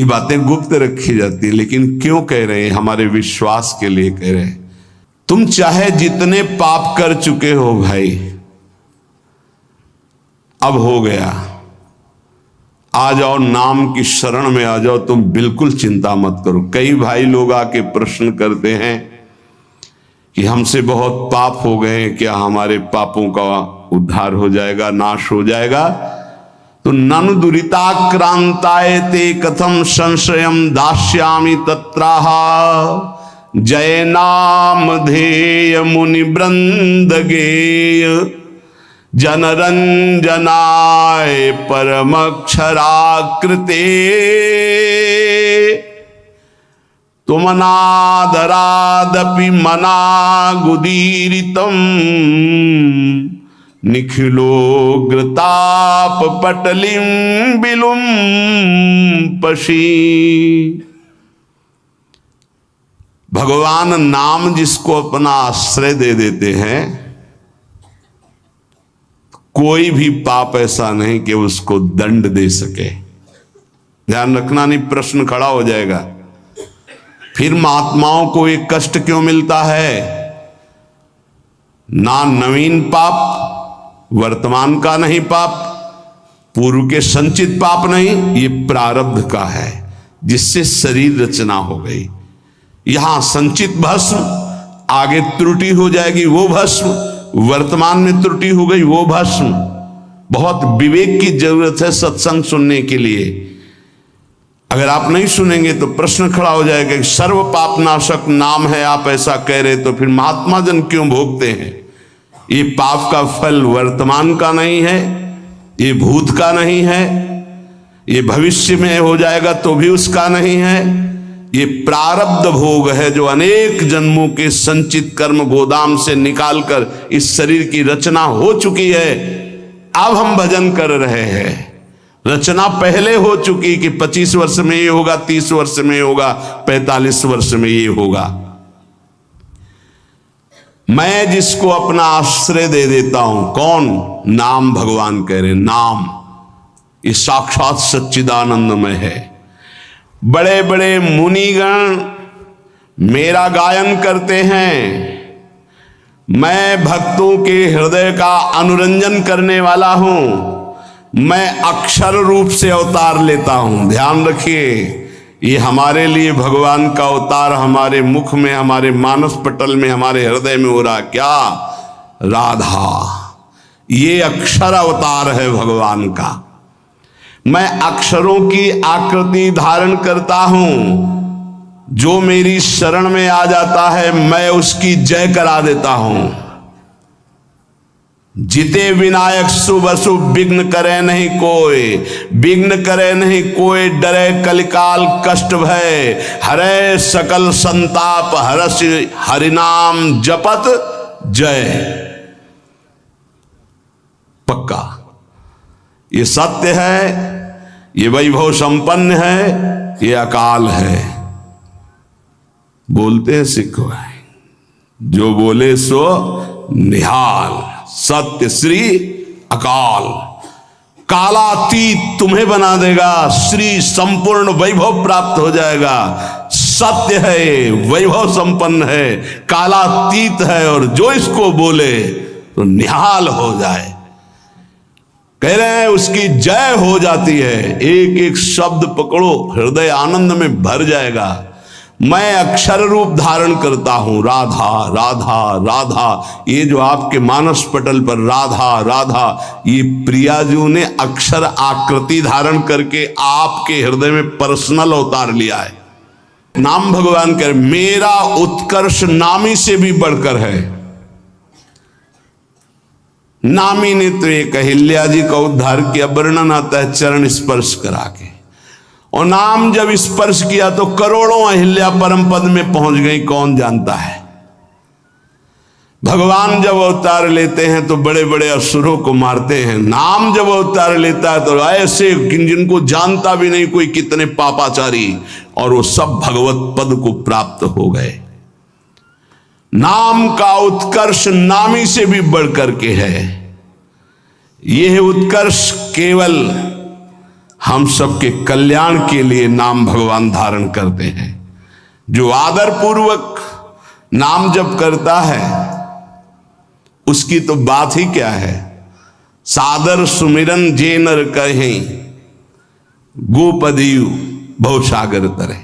ये बातें गुप्त रखी जाती है, लेकिन क्यों कह रहे हैं? हमारे विश्वास के लिए कह रहे हैं। तुम चाहे जितने पाप कर चुके हो भाई, अब हो गया, आ जाओ, नाम की शरण में आ जाओ, तुम बिल्कुल चिंता मत करो। कई भाई लोग आके प्रश्न करते हैं कि हमसे बहुत पाप हो गए, क्या हमारे पापों का उद्धार हो जाएगा, नाश हो जाएगा? तो ननु दुरिताक्रांताय ते कथम संशयम दास्यामि तत्राहा जय नाम धेय मुनि वृंद गेय जनरंजनाय परमक्षराकृते तुमनादरादपि मनागुदीरितम निखिलोग्रताप पटलिम बिलुम पशी। भगवान नाम जिसको अपना आश्रय दे देते हैं, कोई भी पाप ऐसा नहीं कि उसको दंड दे सके। ध्यान रखना, नहीं प्रश्न खड़ा हो जाएगा, फिर महात्माओं को एक कष्ट क्यों मिलता है? ना नवीन पाप, वर्तमान का नहीं पाप, पूर्व के संचित पाप नहीं, ये प्रारब्ध का है जिससे शरीर रचना हो गई। यहां संचित भस्म, आगे त्रुटि हो जाएगी वो भस्म, वर्तमान में त्रुटि हो गई वो भस्म। बहुत विवेक की जरूरत है सत्संग सुनने के लिए। अगर आप नहीं सुनेंगे तो प्रश्न खड़ा हो जाएगा कि सर्व पाप नाशक नाम है, आप ऐसा कह रहे, तो फिर महात्मा जन क्यों भोगते हैं? ये पाप का फल वर्तमान का नहीं है, ये भूत का नहीं है, ये भविष्य में हो जाएगा तो भी उसका नहीं है। ये प्रारब्ध भोग है जो अनेक जन्मों के संचित कर्म गोदाम से निकालकर इस शरीर की रचना हो चुकी है। अब हम भजन कर रहे हैं, रचना पहले हो चुकी कि 25 वर्ष में ये होगा, 30 वर्ष में ये होगा, 45 वर्ष में ये होगा। मैं जिसको अपना आश्रय दे देता हूं, कौन? नाम। भगवान कह रहे नाम ये साक्षात सच्चिदानंदमय है। बड़े बड़े मुनिगण मेरा गायन करते हैं, मैं भक्तों के हृदय का अनुरंजन करने वाला हूं, मैं अक्षर रूप से अवतार लेता हूं। ध्यान रखिए, ये हमारे लिए भगवान का अवतार हमारे मुख में, हमारे मानस पटल में, हमारे हृदय में हो रहा। क्या? राधा। ये अक्षर अवतार है भगवान का। मैं अक्षरों की आकृति धारण करता हूं, जो मेरी शरण में आ जाता है मैं उसकी जय करा देता हूं। जिते विनायक शुभ अशुभ विघ्न करे नहीं कोई, विघ्न करे नहीं कोई, डरे कलिकाल कष्ट भय, हरे सकल संताप हरस हरिनाम जपत जय। पक्का ये सत्य है, ये वैभव संपन्न है, ये अकाल है। बोलते हैं सिख भाई, जो बोले सो निहाल, सत्य श्री अकाल। कालातीत तुम्हें बना देगा, श्री संपूर्ण वैभव प्राप्त हो जाएगा। सत्य है, वैभव संपन्न है, कालातीत है, और जो इसको बोले तो निहाल हो जाए। कह रहे हैं उसकी जय हो जाती है। एक एक शब्द पकड़ो, हृदय आनंद में भर जाएगा। मैं अक्षर रूप धारण करता हूं, राधा राधा राधा। ये जो आपके मानस पटल पर राधा राधा, ये प्रियाजू ने अक्षर आकृति धारण करके आपके हृदय में पर्सनल अवतार लिया है। नाम भगवान कह, मेरा उत्कर्ष नामी से भी बढ़कर है। नामी ने तो एक अहिल्या जी का उद्धार किया, वर्णन आता है चरण स्पर्श करा के, और नाम जब स्पर्श किया तो करोड़ों अहिल्या परम पद में पहुंच गई, कौन जानता है। भगवान जब अवतार लेते हैं तो बड़े बड़े असुरों को मारते हैं, नाम जब अवतार लेता है तो ऐसे जिनको जानता भी नहीं कोई कितने पापाचारी, और वो सब भगवत पद को प्राप्त हो गए। नाम का उत्कर्ष नामी से भी बढ़कर के है। यह उत्कर्ष केवल हम सबके कल्याण के लिए नाम भगवान धारण करते हैं। जो आदर पूर्वक नाम जप करता है उसकी तो बात ही क्या है। सादर सुमिरन जे नर कहें, गोपदीयु भवसागर तरे।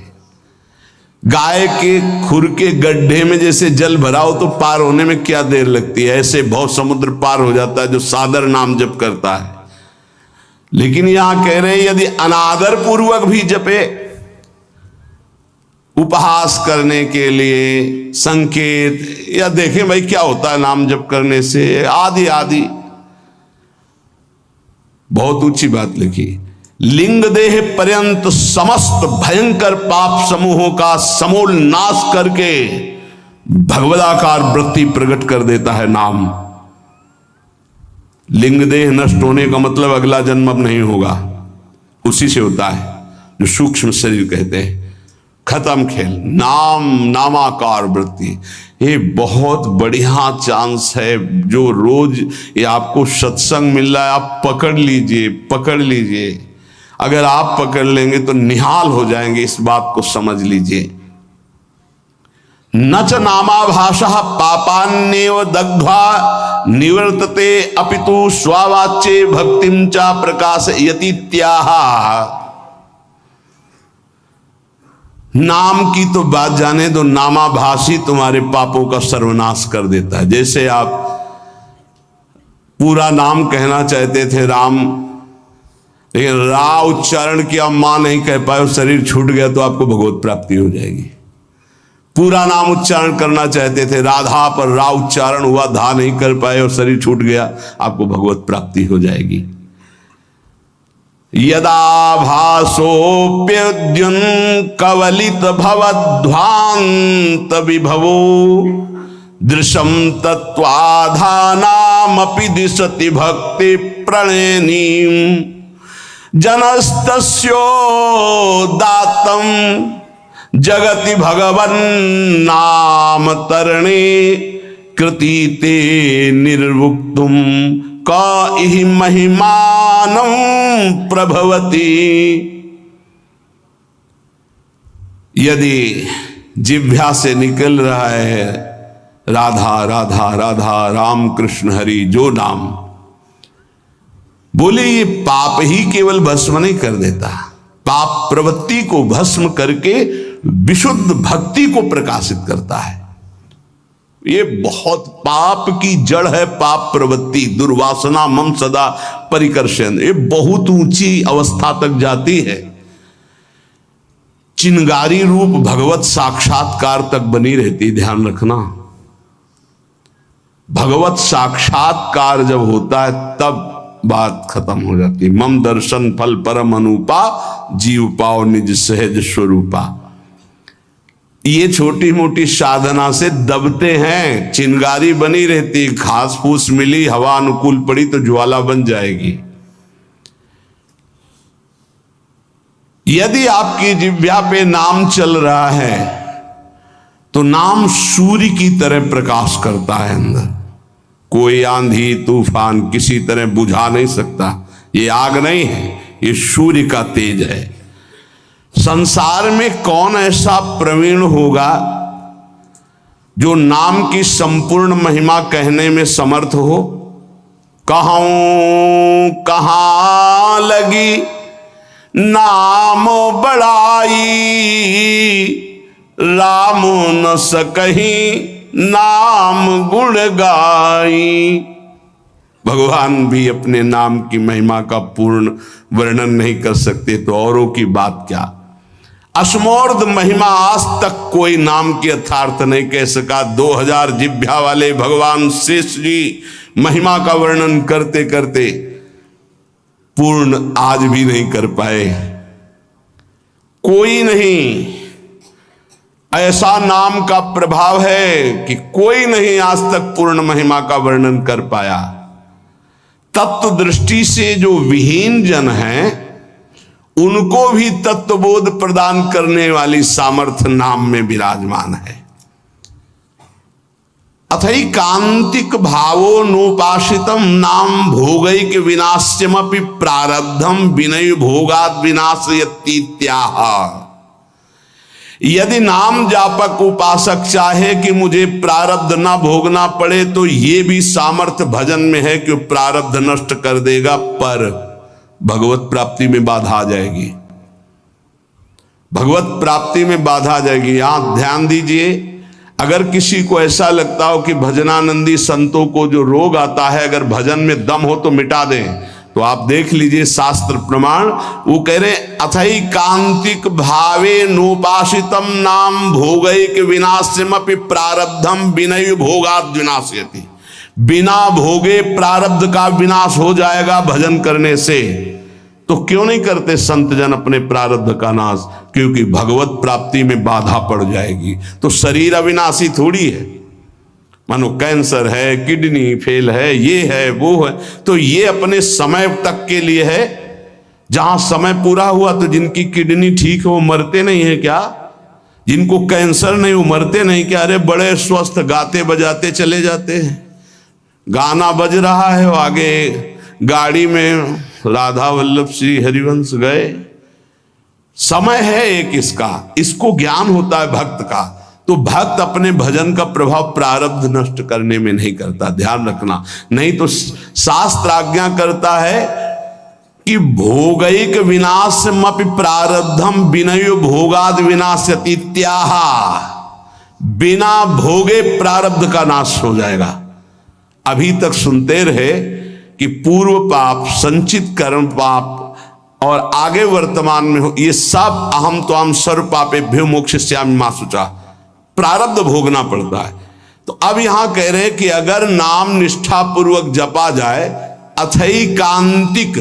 गाय के खुर के गड्ढे में जैसे जल भराओ तो पार होने में क्या देर लगती है, ऐसे भव समुद्र पार हो जाता है जो सादर नाम जप करता है। लेकिन यहां कह रहे हैं यदि अनादर पूर्वक भी जपे, उपहास करने के लिए, संकेत, या देखें भाई क्या होता है नाम जप करने से, आदि आदि, बहुत ऊंची बात लिखी। लिंग देह पर्यंत समस्त भयंकर पाप समूहों का समूल नाश करके भगवदाकार वृत्ति प्रकट कर देता है नाम। लिंग देह नष्ट होने का मतलब अगला जन्म अब नहीं होगा, उसी से होता है जो सूक्ष्म शरीर कहते हैं। खत्म खेल। नाम नामाकार वृत्ति, ये बहुत बढ़िया चांस है। जो रोज ये आपको सत्संग मिल रहा है, आप पकड़ लीजिए, पकड़ लीजिए। अगर आप पकड़ लेंगे तो निहाल हो जाएंगे, इस बात को समझ लीजिए। न च नामाभाषः पापान्येव दग्ध्वा निवर्तते अपितु स्वावाच्ये भक्तिं च प्रकाशयतीत्याह। नाम की तो बात जाने दो, नामाभाषी तुम्हारे पापों का सर्वनाश कर देता है। जैसे आप पूरा नाम कहना चाहते थे राम, लेकिन रा उच्चारण किया, मां नहीं कह पाए और शरीर छूट गया तो आपको भगवत प्राप्ति हो जाएगी। पूरा नाम उच्चारण करना चाहते थे राधा, पर रा उच्चारण हुआ, धा नहीं कर पाए और शरीर छूट गया, आपको भगवत प्राप्ति हो जाएगी। यदा भासोप्यद्युन कवलित भवध्वांत विभवो दृशम तत्वाधानामपि दिशति भक्ति प्रणयनीम जनस्तस्योदात्तं जगति भगवन् नाम तरणे कृतीते निर्वुक्तुम का इहि महिमानं प्रभवति। यदि जिह्वा से निकल रहा है राधा राधा राधा राम कृष्ण हरि जो नाम, बोले ये पाप ही केवल भस्म नहीं कर देता, पाप प्रवृत्ति को भस्म करके विशुद्ध भक्ति को प्रकाशित करता है। ये बहुत पाप की जड़ है पाप प्रवृत्ति, दुर्वासना मम सदा परिकर्षण। ये बहुत ऊंची अवस्था तक जाती है, चिंगारी रूप भगवत साक्षात्कार तक बनी रहती। ध्यान रखना, भगवत साक्षात्कार जब होता है तब बात खत्म हो जाती। मम दर्शन फल परम अनुपा, जीव पाओ निज सहज स्वरूपा। ये छोटी मोटी साधना से दबते हैं, चिंगारी बनी रहती, घास फूस मिली, हवा अनुकूल पड़ी तो ज्वाला बन जाएगी। यदि आपकी जिह्वा पे नाम चल रहा है तो नाम सूर्य की तरह प्रकाश करता है अंदर। कोई आंधी तूफान किसी तरह बुझा नहीं सकता। ये आग नहीं है, ये सूर्य का तेज है। संसार में कौन ऐसा प्रवीण होगा जो नाम की संपूर्ण महिमा कहने में समर्थ हो? कहूं कहां लगी नाम बड़ाई, राम न सकहीं नाम गुण गाई। भगवान भी अपने नाम की महिमा का पूर्ण वर्णन नहीं कर सकते तो औरों की बात क्या। असमोर्ध महिमा आज तक कोई नाम की यथार्थ नहीं कह सका। 2000 जिह्वा वाले भगवान शेष जी महिमा का वर्णन करते करते पूर्ण आज भी नहीं कर पाए। कोई नहीं, ऐसा नाम का प्रभाव है कि कोई नहीं आज तक पूर्ण महिमा का वर्णन कर पाया। तत्व दृष्टि से जो विहीन जन हैं उनको भी तत्वबोध प्रदान करने वाली सामर्थ्य नाम में विराजमान है। अथई कांतिक भावो नोपासितम नाम भोगैक विनाश्यमपि प्रारब्धम विनय भोगाद विनाशयतीत्याह। यदि नाम जापक उपासक चाहे कि मुझे प्रारब्ध ना भोगना पड़े तो ये भी सामर्थ्य भजन में है कि प्रारब्ध नष्ट कर देगा, पर भगवत प्राप्ति में बाधा आ जाएगी। भगवत प्राप्ति में बाधा आ जाएगी। यहां ध्यान दीजिए, अगर किसी को ऐसा लगता हो कि भजनानंदी संतों को जो रोग आता है अगर भजन में दम हो तो मिटा दें, तो आप देख लीजिए शास्त्र प्रमाण। वो कह रहे अथई कांतिक भावे नोपासितम नाम भोगैक विनाश्यमपि प्रारब्धम विनय भोगाद विनाश्यति। बिना भोगे प्रारब्ध का विनाश हो जाएगा भजन करने से। तो क्यों नहीं करते संत जन अपने प्रारब्ध का नाश? क्योंकि भगवत प्राप्ति में बाधा पड़ जाएगी। तो शरीर अविनाशी थोड़ी है। मानो कैंसर है, किडनी फेल है, ये है, वो है, तो ये अपने समय तक के लिए है। जहां समय पूरा हुआ तो जिनकी किडनी ठीक है वो मरते नहीं है क्या? जिनको कैंसर नहीं वो मरते नहीं क्या? अरे बड़े स्वस्थ गाते बजाते चले जाते हैं। गाना बज रहा है, वो आगे गाड़ी में राधा वल्लभ श्री हरिवंश गए। समय है एक इसका, इसको ज्ञान होता है भक्त का। तो भक्त अपने भजन का प्रभाव प्रारब्ध नष्ट करने में नहीं करता, ध्यान रखना। नहीं तो शास्त्र आज्ञा करता है कि भोगैक विनाशमपि प्रारब्धम विनय भोगाद विनाश्यतीत्याह। बिना भोगे प्रारब्ध का नाश हो जाएगा। अभी तक सुनते रहे कि पूर्व पाप, संचित कर्म पाप और आगे वर्तमान में हो, ये सब अहम तो हम सर्व पापेभ्यो मोक्षयिष्यामि मा शुचा, प्रारब्ध भोगना पड़ता है। तो अब यहां कह रहे हैं कि अगर नाम निष्ठा पूर्वक जपा जाए, अथई कांतिक,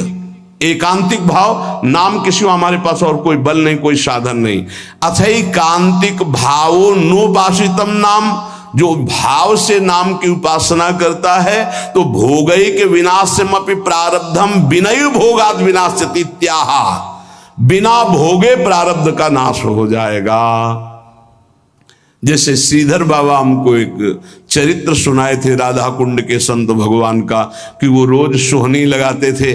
एकांतिक भाव, नाम किसी हमारे पास और कोई बल नहीं, कोई साधन नहीं। अथई कांतिक भावो नोपासितम नाम, जो भाव से नाम की उपासना करता है तो भोगैक विनाश्यमपि प्रारब्धम विनय भोगाद विनाश्यतीत्याह। बिना भोगे प्रारब्ध का नाश हो जाएगा। जैसे श्रीधर बाबा हमको एक चरित्र सुनाए थे राधा कुंड के संत भगवान का, कि वो रोज सोहनी लगाते थे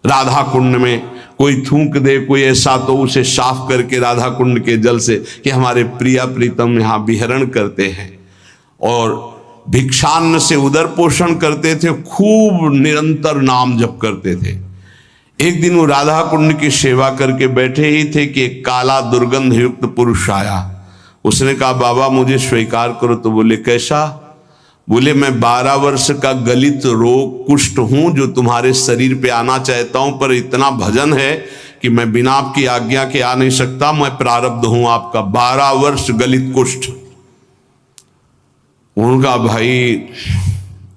राधा कुंड में। कोई थूक दे कोई ऐसा तो उसे साफ करके राधा कुंड के जल से, कि हमारे प्रिया प्रीतम यहाँ विहरण करते हैं। और भिक्षान्न से उदर पोषण करते थे, खूब निरंतर नाम जप करते थे। एक दिन वो राधा कुंड की सेवा करके बैठे ही थे कि एक काला दुर्गंध युक्त पुरुष आया। उसने कहा बाबा मुझे स्वीकार करो। तो बोले कैसा? बोले मैं 12 वर्ष का गलित रोग कुष्ठ हूं जो तुम्हारे शरीर पे आना चाहता हूं, पर इतना भजन है कि मैं बिना आपकी आज्ञा के आ नहीं सकता। मैं प्रारब्ध हूं आपका, 12 वर्ष गलित कुष्ठ। उनका भाई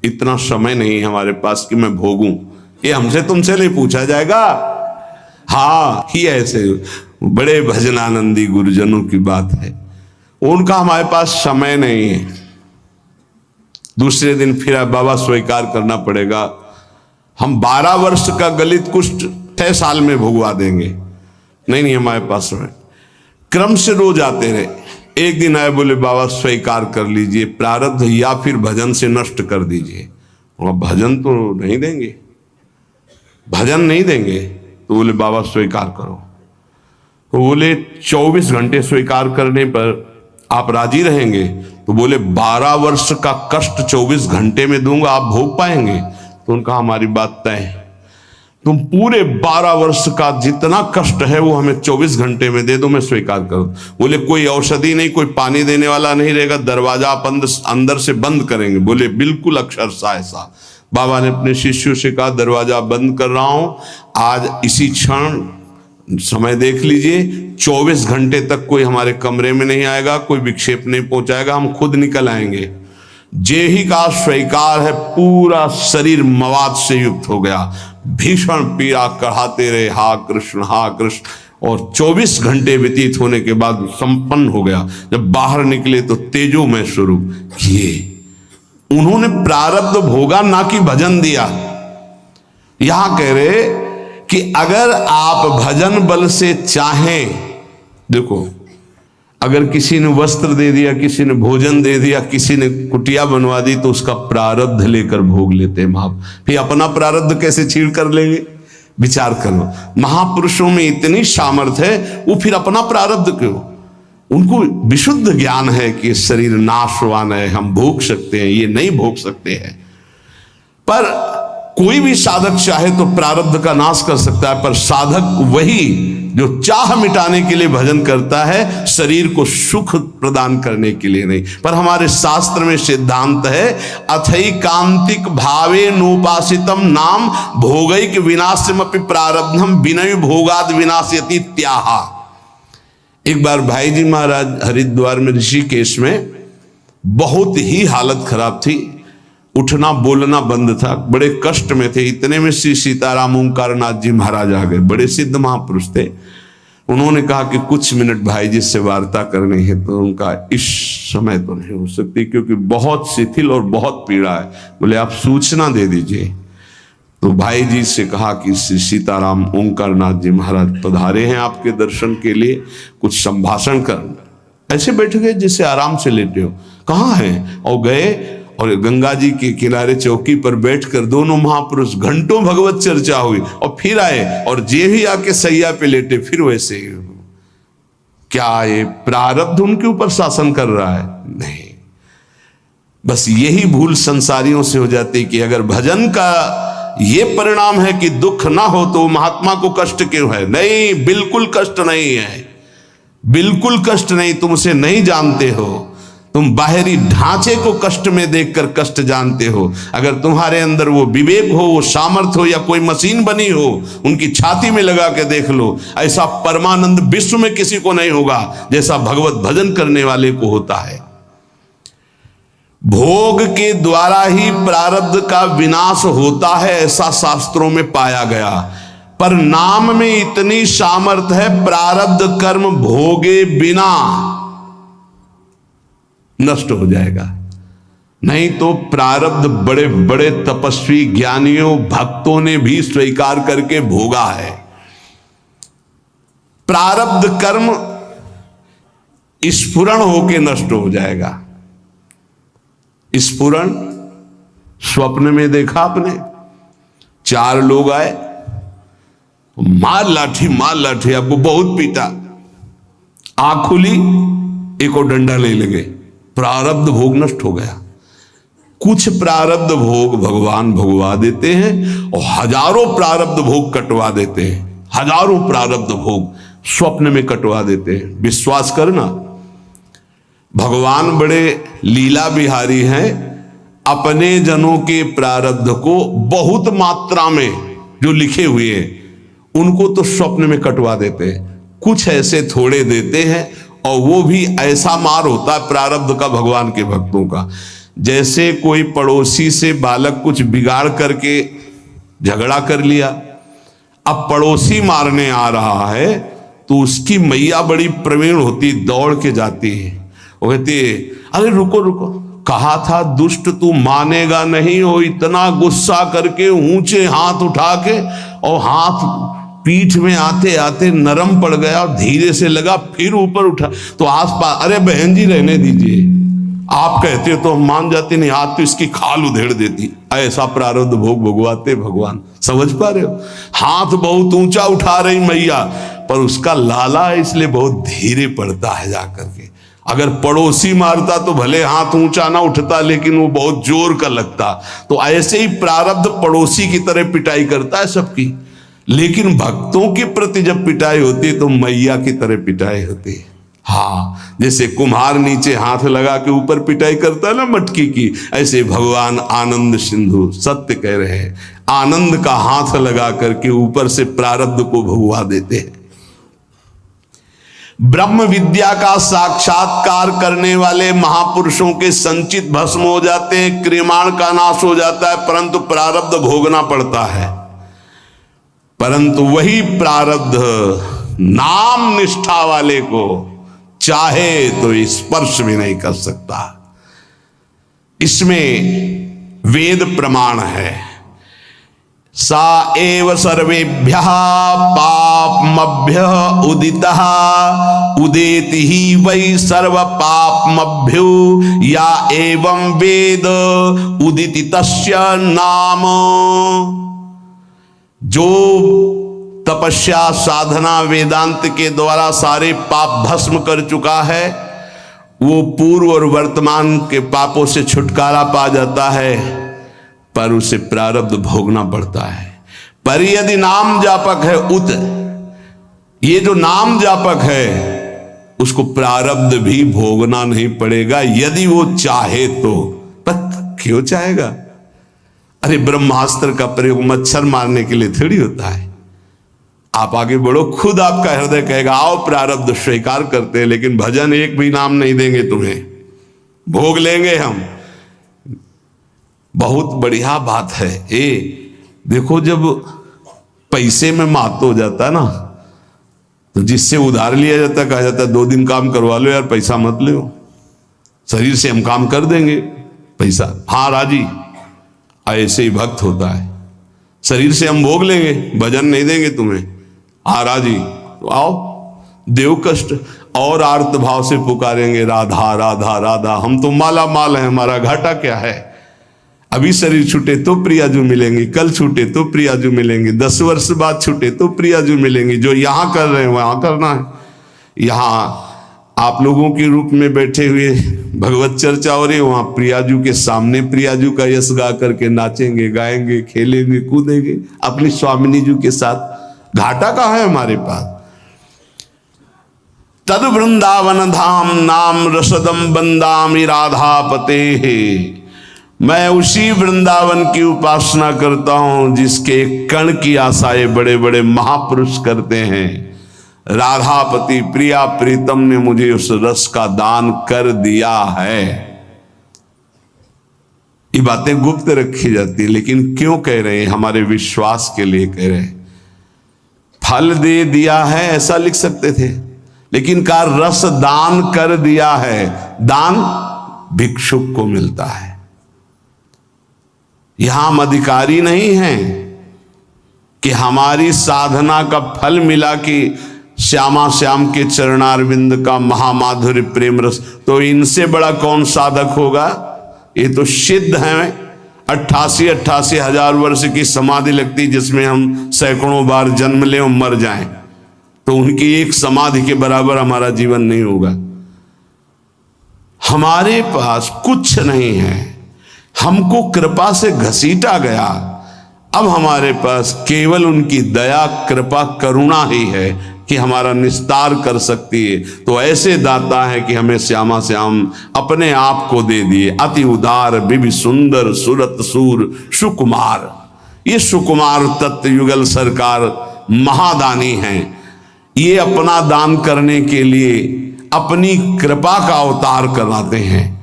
इतना समय नहीं हमारे पास कि मैं भोगूं, ये हमसे तुमसे नहीं पूछा जाएगा। हाँ ही ऐसे बड़े भजनानंदी गुरुजनों की बात है, उनका हमारे पास समय नहीं है। दूसरे दिन फिर बाबा स्वीकार करना पड़ेगा, हम 12 वर्ष का गलित कुष्ठ 6 साल में भुगवा देंगे। नहीं हमारे पास समय। क्रम से रोज आते रहे। एक दिन आए, बोले बाबा स्वीकार कर लीजिए प्रारब्ध, या फिर भजन से नष्ट कर दीजिए। और भजन तो नहीं देंगे, भजन नहीं देंगे। तो बोले बाबा स्वीकार करो। तो बोले 24 घंटे स्वीकार करने पर आप राजी रहेंगे? तो बोले 12 वर्ष का कष्ट 24 घंटे में दूंगा, आप भोग पाएंगे? तो उनका हमारी बात तय है, तुम पूरे 12 वर्ष का जितना कष्ट है वो हमें 24 घंटे में दे दो, मैं स्वीकार करूं। बोले कोई औषधि नहीं, कोई पानी देने वाला नहीं रहेगा, दरवाजा आप अंदर से बंद करेंगे? बोले बिल्कुल अक्षरशः ऐसा। बाबा ने अपने शिष्यों से कहा दरवाजा बंद कर रहा हूं, आज इसी क्षण समय देख लीजिए, 24 घंटे तक कोई हमारे कमरे में नहीं आएगा, कोई विक्षेप नहीं पहुंचाएगा, हम खुद निकल आएंगे। जे ही का स्वीकार है, पूरा शरीर मवाद से युक्त हो गया, भीषण पीड़ा कढ़ाते रहे, हा कृष्ण हा कृष्ण। और 24 घंटे व्यतीत होने के बाद संपन्न हो गया। जब बाहर निकले तो तेजोमय स्वरूप किए। उन्होंने प्रारब्ध भोगा, ना कि भजन दिया। यहां कह रहे कि अगर आप भजन बल से चाहें, देखो अगर किसी ने वस्त्र दे दिया, किसी ने भोजन दे दिया, किसी ने कुटिया बनवा दी, तो उसका प्रारब्ध लेकर भोग लेते हैं फिर अपना प्रारब्ध कैसे छीड़ कर लेंगे? विचार करो, महापुरुषों में इतनी सामर्थ्य है, वो फिर अपना प्रारब्ध क्यों? उनको विशुद्ध ज्ञान है कि शरीर नाशवान है, हम भोग सकते हैं, ये नहीं भोग सकते हैं। पर कोई भी साधक चाहे तो प्रारब्ध का नाश कर सकता है, पर साधक वही जो चाह मिटाने के लिए भजन करता है, शरीर को सुख प्रदान करने के लिए नहीं। पर हमारे शास्त्र में सिद्धांत है, अथैकांतिक भावे नोपासितम नाम भोगैक विनाशमपि प्रारब्धम विनय भोगाद विनाशयति त्याहा। एक बार भाई जी महाराज हरिद्वार में ऋषिकेश में बहुत ही हालत खराब थी, उठना बोलना बंद था, बड़े कष्ट में थे। इतने में श्री सीताराम ओंकारनाथ जी महाराज आ गए, बड़े सिद्ध महापुरुष थे। उन्होंने कहा कि कुछ मिनट भाई जी से वार्ता करनी है, तो उनका इस समय तो नहीं हो सकती क्योंकि बहुत शिथिल और बहुत पीड़ा है। बोले आप सूचना दे दीजिए। तो भाई जी से कहा कि श्री सीताराम ओंकारनाथ जी महाराज पधारे हैं आपके दर्शन के लिए, कुछ संभाषण कर। ऐसे बैठ गए जैसे आराम से लेटे हो। कहाँ हैं? और गए और गंगा जी के किनारे चौकी पर बैठकर दोनों महापुरुष घंटों भगवत चर्चा हुई, और फिर आए और जे भी आके सैया पे लेटे, फिर वैसे। क्या ये प्रारब्ध उनके ऊपर शासन कर रहा है? नहीं। बस यही भूल संसारियों से हो जाती कि अगर भजन का ये परिणाम है कि दुख ना हो तो महात्मा को कष्ट क्यों है? नहीं, बिल्कुल कष्ट नहीं है, बिल्कुल कष्ट नहीं। तुम उसे नहीं जानते हो, तुम बाहरी ढांचे को कष्ट में देखकर कष्ट जानते हो। अगर तुम्हारे अंदर वो विवेक हो, वो सामर्थ्य हो, या कोई मशीन बनी हो, उनकी छाती में लगा के देख लो, ऐसा परमानंद विश्व में किसी को नहीं होगा जैसा भगवत भजन करने वाले को होता है। भोग के द्वारा ही प्रारब्ध का विनाश होता है, ऐसा शास्त्रों में पाया गया। पर नाम में इतनी सामर्थ्य है, प्रारब्ध कर्म भोगे बिना नष्ट हो जाएगा। नहीं तो प्रारब्ध बड़े बड़े तपस्वी ज्ञानियों भक्तों ने भी स्वीकार करके भोगा है। प्रारब्ध कर्म स्फुरण होके नष्ट हो जाएगा। स्फुरण स्वप्न में देखा आपने, 4 लोग आए, मार लाठी आपको बहुत पीटा, आंख खुली, एक और डंडा ले लगे, प्रारब्ध भोग नष्ट हो गया। कुछ प्रारब्ध भोग भगवान भगवा देते हैं और हजारों प्रारब्ध भोग कटवा देते हैं। हजारों प्रारब्ध भोग स्वप्न में कटवा देते हैं। विश्वास करना, भगवान बड़े लीला बिहारी हैं। अपने जनों के प्रारब्ध को बहुत मात्रा में जो लिखे हुए हैं उनको तो स्वप्न में कटवा देते हैं, कुछ ऐसे थोड़े देते हैं, और वो भी ऐसा मार होता है प्रारब्ध का भगवान के भक्तों का। जैसे कोई पड़ोसी से बालक कुछ बिगाड़ करके झगड़ा कर लिया, अब पड़ोसी मारने आ रहा है तो उसकी मैया बड़ी प्रवीण होती, दौड़ के जाती है, वो कहती है अरे रुको रुको, कहा था दुष्ट तू मानेगा नहीं। हो इतना गुस्सा करके ऊंचे हाथ उठा के, और हाथ पीठ में आते आते नरम पड़ गया और धीरे से लगा, फिर ऊपर उठा तो आसपास, अरे बहन जी रहने दीजिए, आप कहते हो तो हम मान जाते, नहीं हाथ तो इसकी खाल उधेड़ देती। ऐसा प्रारब्ध भोग भोगवाते भगवान। समझ पा रहे हो? हाथ बहुत ऊंचा उठा रही मैया, पर उसका लाला है इसलिए बहुत धीरे पड़ता है जाकर के। अगर पड़ोसी मारता तो भले हाथ ऊंचा ना उठता, लेकिन वो बहुत जोर का लगता। तो ऐसे ही प्रारब्ध पड़ोसी की तरह पिटाई करता है सबकी, लेकिन भक्तों के प्रति जब पिटाई होती है तो मैया की तरह पिटाई होती है। हाँ, जैसे कुम्हार नीचे हाथ लगा के ऊपर पिटाई करता है ना मटकी की, ऐसे भगवान आनंद सिंधु सत्य कह रहे हैं, आनंद का हाथ लगा करके ऊपर से प्रारब्ध को भगवा देते हैं। ब्रह्म विद्या का साक्षात्कार करने वाले महापुरुषों के संचित भस्म हो जाते हैं, क्रियमाण का नाश हो जाता है, परंतु प्रारब्ध भोगना पड़ता है। परंतु वही प्रारब्ध नाम निष्ठा वाले को चाहे तो स्पर्श भी नहीं कर सकता। इसमें वेद प्रमाण है। सा एव सर्वेभ्यः पापमभ्यः उदितः उदेति ही वै सर्व पापमभ्यो या एवं वेद उदिति तस्य नाम। जो तपस्या साधना वेदांत के द्वारा सारे पाप भस्म कर चुका है, वो पूर्व और वर्तमान के पापों से छुटकारा पा जाता है, पर उसे प्रारब्ध भोगना पड़ता है। पर यदि नाम जापक है उत, ये जो नाम जापक है उसको प्रारब्ध भी भोगना नहीं पड़ेगा यदि वो चाहे तो। पर क्यों चाहेगा? अरे ब्रह्मास्त्र का प्रयोग मच्छर मारने के लिए थोड़ी होता है। आप आगे बढ़ो, खुद आपका हृदय कहेगा आओ प्रारब्ध स्वीकार करते हैं, लेकिन भजन एक भी नाम नहीं देंगे तुम्हें, भोग लेंगे हम। बहुत बढ़िया बात है। देखो जब पैसे में मात हो जाता है ना, तो जिससे उधार लिया जाता है कहा जाता है 2 दिन काम करवा लो यार, पैसा मत लो, शरीर से हम काम कर देंगे, पैसा हाँ राजी। ऐसे ही भक्त होता है, शरीर से हम भोग लेंगे, भजन नहीं देंगे तुम्हें, हाँ राजी तो आओ। देव कष्ट और आर्त भाव से पुकारेंगे राधा राधा राधा, हम तो माला माल है, हमारा घाटा क्या है। अभी शरीर छूटे तो प्रियाजू मिलेंगे, कल छूटे तो प्रियाजू मिलेंगे, 10 वर्ष बाद छूटे तो प्रियाजू मिलेंगे। जो यहां कर रहे हैं वहां करना है। यहां आप लोगों के रूप में बैठे हुए भगवत चर्चा हो रही है, वहां प्रियाजू के सामने प्रियाजू का यश गा करके नाचेंगे, गाएंगे, खेलेंगे, कूदेंगे अपनी स्वामिनी जी के साथ। घाटा कहाँ है हमारे पास? तद वृंदावन धाम नाम रसदम बंदामि राधापते है। मैं उसी वृंदावन की उपासना करता हूं जिसके कण की आशाएं बड़े बड़े महापुरुष करते हैं। राधापति प्रिया प्रीतम ने मुझे उस रस का दान कर दिया है। ये बातें गुप्त रखी जाती है, लेकिन क्यों कह रहे हैं? हमारे विश्वास के लिए कह रहे हैं। फल दे दिया है ऐसा लिख सकते थे, लेकिन का रस दान कर दिया है। दान भिक्षुक को मिलता है। यहां हम अधिकारी नहीं हैं कि हमारी साधना का फल मिला कि श्यामा श्याम के चरणारविंद का महामाधुर्य प्रेम रस, तो इनसे बड़ा कौन साधक होगा? ये तो सिद्ध हैं। 88 हजार वर्ष की समाधि लगती जिसमें हम सैकड़ों बार जन्म लें और मर जाएं, तो उनकी एक समाधि के बराबर हमारा जीवन नहीं होगा। हमारे पास कुछ नहीं है, हमको कृपा से घसीटा गया। अब हमारे पास केवल उनकी दया कृपा करुणा ही है कि हमारा निस्तार कर सकती है। तो ऐसे दाता है कि हमें श्यामा श्याम अपने आप को दे दिए। अति उदार बिबि सुंदर सुरत सूर सुकुमार। ये सुकुमार तत्व युगल सरकार महादानी हैं। ये अपना दान करने के लिए अपनी कृपा का अवतार कराते हैं।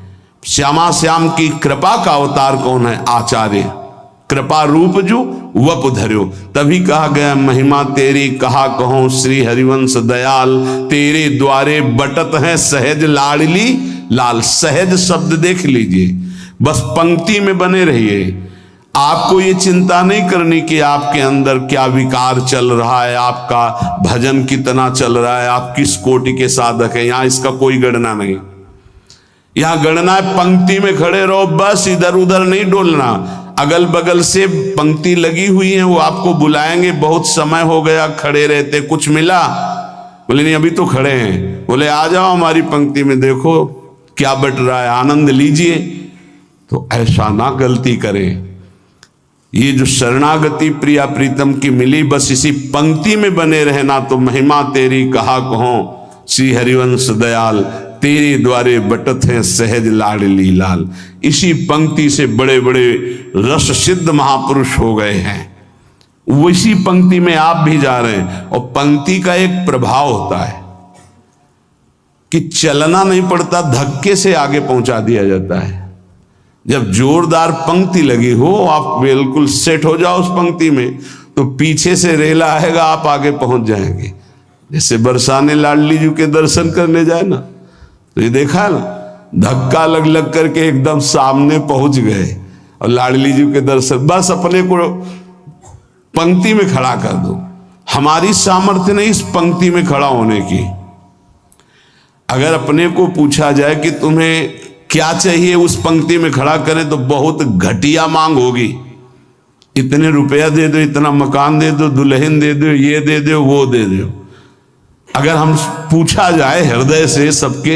श्यामा श्याम की कृपा का अवतार कौन है? आचार्य। कृपा रूप जो वप धर्यो। तभी कहा गया महिमा तेरी कहा कहो श्री हरिवंश दयाल, तेरे द्वारे बटत है सहज लाडली लाल। सहज शब्द देख लीजिए, बस पंक्ति में बने रहिए। आपको ये चिंता नहीं करनी कि आपके अंदर क्या विकार चल रहा है, आपका भजन कितना चल रहा है, आप किस कोटि के साधक हैं। यहां इसका कोई गणना नहीं। यहां गणना है पंक्ति में खड़े रहो, बस इधर उधर नहीं डोलना। अगल बगल से पंक्ति लगी हुई है, वो आपको बुलाएंगे, बहुत समय हो गया खड़े रहते, कुछ मिला? बोले नहीं अभी तो खड़े हैं। बोले आ जाओ हमारी पंक्ति में, देखो क्या बट रहा है, आनंद लीजिए। तो ऐसा ना गलती करें। ये जो शरणागति प्रिया प्रीतम की मिली, बस इसी पंक्ति में बने रहना। तो महिमा तेरी कहा कहो श्री हरिवंश दयाल, तेरे द्वारे बटत हैं सहज लाडली लाल। इसी पंक्ति से बड़े बड़े रस सिद्ध महापुरुष हो गए हैं। उसी पंक्ति में आप भी जा रहे हैं। और पंक्ति का एक प्रभाव होता है कि चलना नहीं पड़ता, धक्के से आगे पहुंचा दिया जाता है। जब जोरदार पंक्ति लगी हो, आप बिल्कुल सेट हो जाओ उस पंक्ति में, तो पीछे से रेला आएगा, आप आगे पहुंच जाएंगे। जैसे बरसाने लाडली जी के दर्शन करने जाए ना, तो ये देखा ना, धक्का लग लग करके एकदम सामने पहुंच गए और लाडली जी के दर्शन। बस अपने को पंक्ति में खड़ा कर दो। हमारी सामर्थ्य नहीं इस पंक्ति में खड़ा होने की। अगर अपने को पूछा जाए कि तुम्हें क्या चाहिए, उस पंक्ति में खड़ा करें तो बहुत घटिया मांग होगी। इतने रुपया दे दो, इतना मकान दे दो, दुल्हन दे दो, ये दे दो, वो दे दो। अगर हम पूछा जाए हृदय से सबके,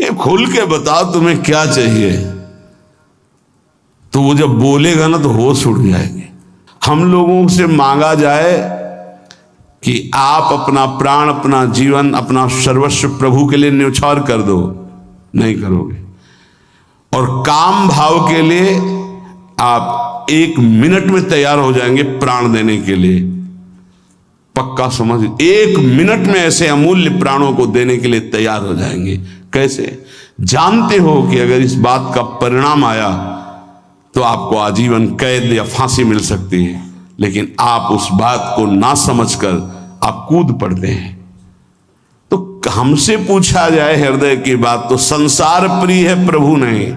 ये खुल के बताओ तुम्हें क्या चाहिए, तो वो जब बोलेगा ना तो होश उड़ जाएंगे। हम लोगों से मांगा जाए कि आप अपना प्राण, अपना जीवन, अपना सर्वस्व प्रभु के लिए न्यौछावर कर दो, नहीं करोगे। और काम भाव के लिए आप 1 मिनट में तैयार हो जाएंगे प्राण देने के लिए। पक्का समझ, 1 मिनट में ऐसे अमूल्य प्राणों को देने के लिए तैयार हो जाएंगे। कैसे? जानते हो कि अगर इस बात का परिणाम आया तो आपको आजीवन कैद या फांसी मिल सकती है, लेकिन आप उस बात को ना समझकर आप कूद पड़ते हैं। तो हमसे पूछा जाए हृदय की बात तो संसार प्रिय है, प्रभु नहीं।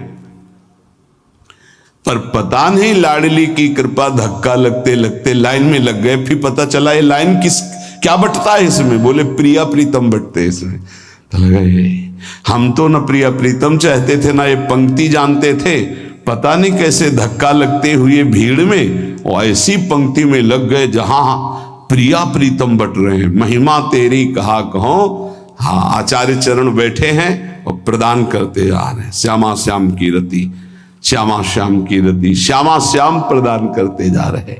पर पता नहीं लाडली की कृपा, धक्का लगते लगते लाइन में लग गए। फिर पता चला ये लाइन क्या बटता है इसमें? बोले प्रिया प्रीतम बटते हैं इसमें। तो लगा ये हम तो न प्रिया प्रीतम चाहते थे, ना ये पंक्ति जानते थे। पता नहीं कैसे धक्का लगते हुए भीड़ में और ऐसी पंक्ति में लग गए जहां प्रिया प्रीतम बट रहे हैं। महिमा तेरी कहा कहो। हाँ, आचार्य चरण बैठे हैं और प्रदान करते जा रहे हैं। श्यामा श्याम की रति, श्यामा श्याम की रति, श्यामा श्याम प्रदान करते जा रहे।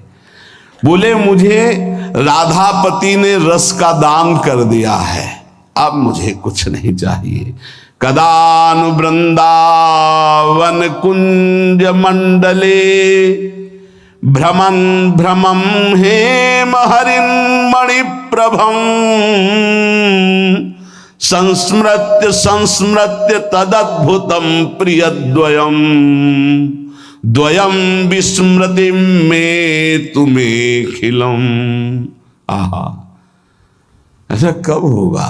बोले मुझे राधापति ने रस का दान कर दिया है, अब मुझे कुछ नहीं चाहिए। कदानु वृंदावन कुंज मंडले भ्रमन भ्रमम हेम हरिन मणिप्रभम संस्मृत्य संस्मृत्य तदद्भुतम प्रियद्वयम द्वयम विस्मृति में तुम्हें खिलम। आहा, ऐसा कब होगा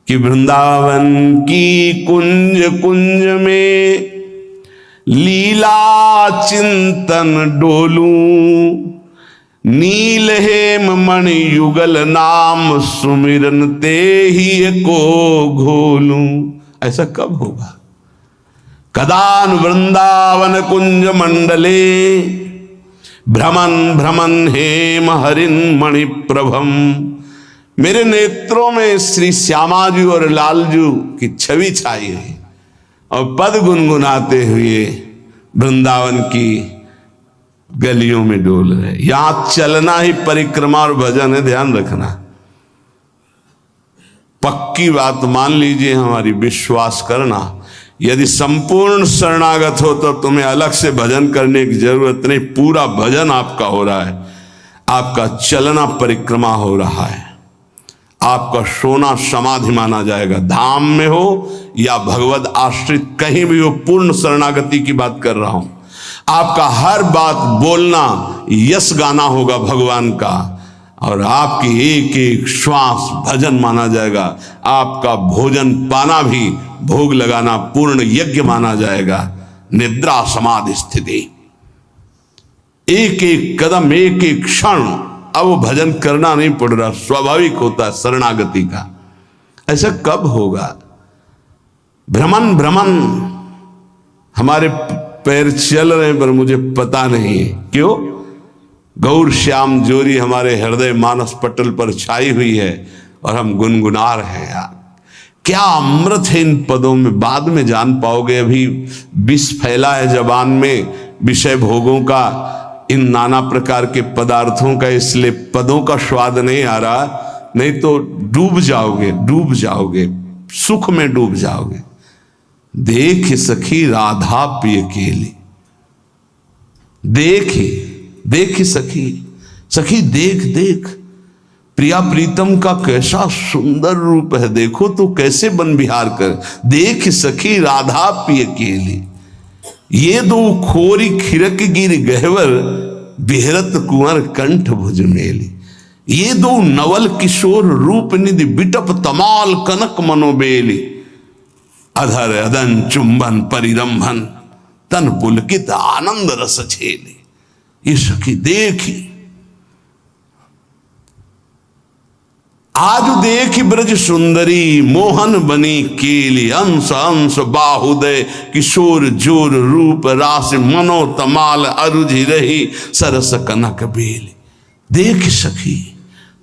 कि वृंदावन की कुंज कुंज में लीला चिंतन डोलूं, नील हेम मणि युगल नाम सुमिरन ते ही को घोलूं। ऐसा कब होगा? कदान वृंदावन कुंज मंडले भ्रमन भ्रमन हेम हरिन मणि प्रभम। मेरे नेत्रों में श्री श्यामाजू और लालजू की छवि छाई है और पद गुनगुनाते हुए वृंदावन की गलियों में डोल रहे। यहां चलना ही परिक्रमा और भजन है, ध्यान रखना। पक्की बात मान लीजिए हमारी, विश्वास करना। यदि संपूर्ण शरणागत हो तो तुम्हें अलग से भजन करने की जरूरत नहीं। पूरा भजन आपका हो रहा है, आपका चलना परिक्रमा हो रहा है, आपका सोना समाधि माना जाएगा। धाम में हो या भगवत आश्रित कहीं भी हो, पूर्ण शरणागति की बात कर रहा हूं। आपका हर बात बोलना यश गाना होगा भगवान का, और आपकी एक एक श्वास भजन माना जाएगा। आपका भोजन पाना भी भोग लगाना पूर्ण यज्ञ माना जाएगा। निद्रा समाधि स्थिति, एक एक कदम, एक एक क्षण, अब वो भजन करना नहीं पड़ रहा, स्वाभाविक होता है शरणागति का। ऐसा कब होगा? भ्रमण भ्रमण हमारे पैर चल रहे हैं पर मुझे पता नहीं क्यों। गौर श्याम जोरी हमारे हृदय मानस पटल पर छाई हुई है और हम गुनगुना रहे हैं। यार क्या अमृत है इन पदों में, बाद में जान पाओगे। अभी विष फैला है जबान में विषय भोगों का, इन नाना प्रकार के पदार्थों का, इसलिए पदों का स्वाद नहीं आ रहा। नहीं तो डूब जाओगे, डूब जाओगे, सुख में डूब जाओगे। देख सखी राधा पिय केली, देख सखी, सखी देख देख प्रिया प्रीतम का कैसा सुंदर रूप है, देखो तो कैसे बन विहार कर। देख सखी राधा पिय केली, ये दो खोरी खिरक गिर गहवर बिहरत कुंवर कंठ भुज मेली। ये दो नवल किशोर रूप निधि बिटप तमाल कनक मनोबेली। अधर अदन चुंबन परिरंभन तन पुलकित आनंद रस छेली। ये सखी देखी आज देख ब्रज सुंदरी मोहन बनी केली, अंश अंश बाहुदय किशोर जोर रूप रास मनो तमाल अरुझि रही सरस कनक बेली। देख सखी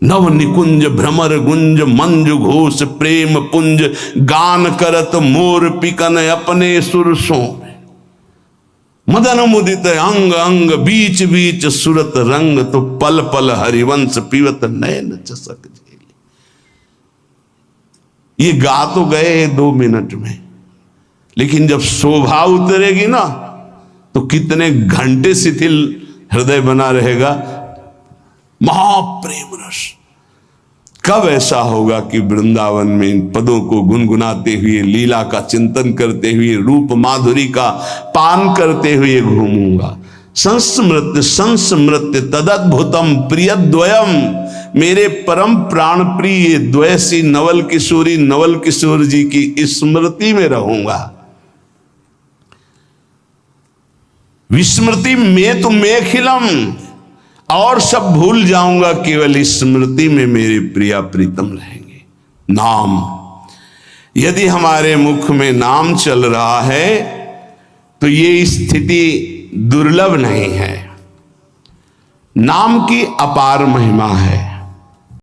नव निकुंज भ्रमर गुंज मंजु घोष प्रेम पुंज, गान करत मोर पिकन अपने सुरसों में। मदन मुदित अंग अंग बीच बीच सुरत रंग, तो पल पल हरिवंश पीवत नयन चसक झेली। ये गा तो गए 2 मिनट में, लेकिन जब शोभा उतरेगी ना तो कितने घंटे शिथिल हृदय बना रहेगा। महाप्रेम रस कब ऐसा होगा कि वृंदावन में इन पदों को गुनगुनाते हुए, लीला का चिंतन करते हुए, रूप माधुरी का पान करते हुए घूमूंगा। संस्मृत्य संस्मृत्य तदद्भुतम प्रियद्वयम, मेरे परम प्राण प्रिय द्वयसी नवल किशोर जी की स्मृति में रहूंगा। विस्मृति में तो मेखिलम, और सब भूल जाऊंगा, केवल स्मृति में मेरे प्रिया प्रीतम रहेंगे। नाम, यदि हमारे मुख में नाम चल रहा है तो ये स्थिति दुर्लभ नहीं है। नाम की अपार महिमा है।